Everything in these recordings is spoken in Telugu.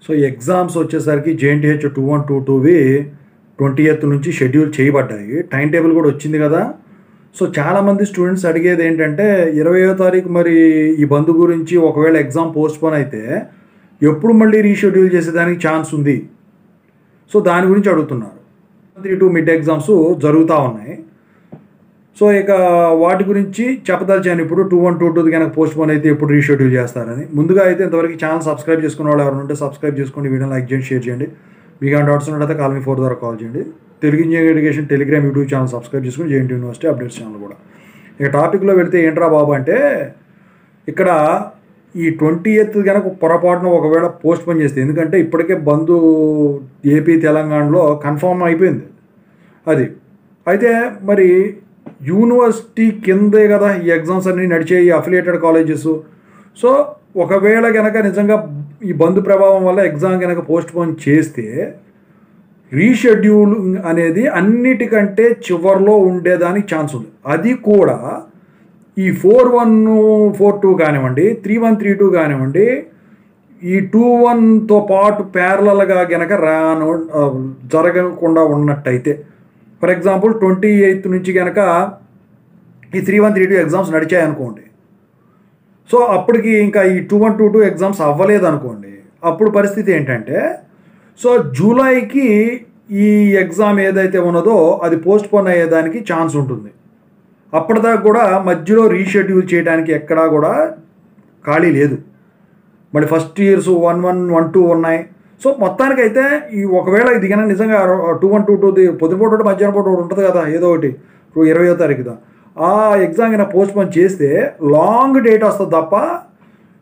సో ఎగ్జామ్స్ వచ్చేసరికి జేఎన్టీహెచ్ 2122వి 20th నుంచి షెడ్యూల్ చేయబడ్డాయి. టైం టేబుల్ కూడా వచ్చింది కదా. సో చాలామంది స్టూడెంట్స్ అడిగేది ఏంటంటే 20వ తారీఖు మరి ఈ బంద్ గురించి ఒకవేళ ఎగ్జామ్ పోస్ట్పోన్ అయితే ఎప్పుడు మళ్ళీ రీషెడ్యూల్ చేసేదానికి ఛాన్స్ ఉంది. సో దాని గురించి అడుగుతున్నారు. 3-2 మిడ్ ఎగ్జామ్స్ జరుగుతూ ఉన్నాయి. సో ఇక వాటి గురించి చెప్పదలిచాను ఇప్పుడు. 2122 కనుక పోస్ట్పోన్ అయితే ఎప్పుడు రీషెడ్యూల్ చేస్తారని. ముందుగా అయితే ఇంతవరకు ఛానల్ సబ్స్క్రైబ్ చేసుకున్న వాళ్ళు ఎవరైనా ఉంటే సబ్స్క్రైబ్ చేసుకోండి, వీడియో లైక్ చేయండి, షేర్ చేయండి. మీకు ఏమైనా డౌట్స్ ఉన్నట్టయితే కాల్ మీ 4 ద్వారా కాల్ చేయండి. Telugu engineering education Telegram YouTube channel subscribe చేసుకుని జేఎన్టీ యూనివర్సిటీ అప్డేట్స్ ఛానల్ కూడా. ఇక టాపిక్లో వెళితే ఏంట్రా బాబు అంటే ఇక్కడ ఈ 20th కనుక పొరపాటున ఒకవేళ పోస్ట్పోన్ చేస్తే, ఎందుకంటే ఇప్పటికే బంద్ ఏపీ తెలంగాణలో కన్ఫర్మ్ అయిపోయింది అది. అయితే మరి యూనివర్సిటీ కిందే కదా ఈ ఎగ్జామ్స్ అన్నీ నడిచే ఈ అఫిలియేటెడ్ కాలేజెస్. సో ఒకవేళ కనుక నిజంగా ఈ బంద్ ప్రభావం వల్ల ఎగ్జామ్ కనుక పోస్ట్పోన్ చేస్తే రీషెడ్యూల్ అనేది అన్నిటికంటే చివరిలో ఉండేదానికి ఛాన్స్ ఉంది. అది కూడా ఈ 4142 కానివ్వండి, 3132 కానివ్వండి, ఈ 21తో పాటు ప్యారలల్గా కనుక జరగకుండా ఉన్నట్టయితే, ఫర్ ఎగ్జాంపుల్ 28th నుంచి కనుక ఈ 3132 ఎగ్జామ్స్ నడిచాయనుకోండి. సో అప్పటికి ఇంకా ఈ 2122 ఎగ్జామ్స్ అవ్వలేదు అనుకోండి. అప్పుడు పరిస్థితి ఏంటంటే, సో జూలైకి ఈ ఎగ్జామ్ ఏదైతే ఉన్నదో అది పోస్ట్పోన్ అయ్యేదానికి ఛాన్స్ ఉంటుంది. అప్పటిదాకా కూడా మధ్యలో రీషెడ్యూల్ చేయడానికి ఎక్కడా కూడా ఖాళీ లేదు. మళ్ళీ ఫస్ట్ ఇయర్స్ 11, 12 ఉన్నాయి. సో మొత్తానికైతే ఈ ఒకవేళ ఇది కన్నా నిజంగా 2122 పొద్దుపూట ఒకటి మధ్యాహ్నం పూట ఒకటి ఉంటుంది కదా, ఏదో ఒకటి 20వ తారీఖుదా ఆ ఎగ్జామ్ కన్నా పోస్ట్పోన్ చేస్తే లాంగ్ డేట్ వస్తుంది తప్ప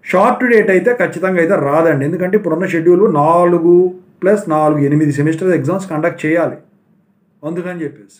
షార్ట్ డేట్ అయితే ఖచ్చితంగా అయితే రాదండి. ఎందుకంటే ఇప్పుడున్న షెడ్యూల్ 4+4 8 సెమిస్టర్ ఎగ్జామ్స్ కండక్ట్ చేయాలి. అందుకని చెప్పేసి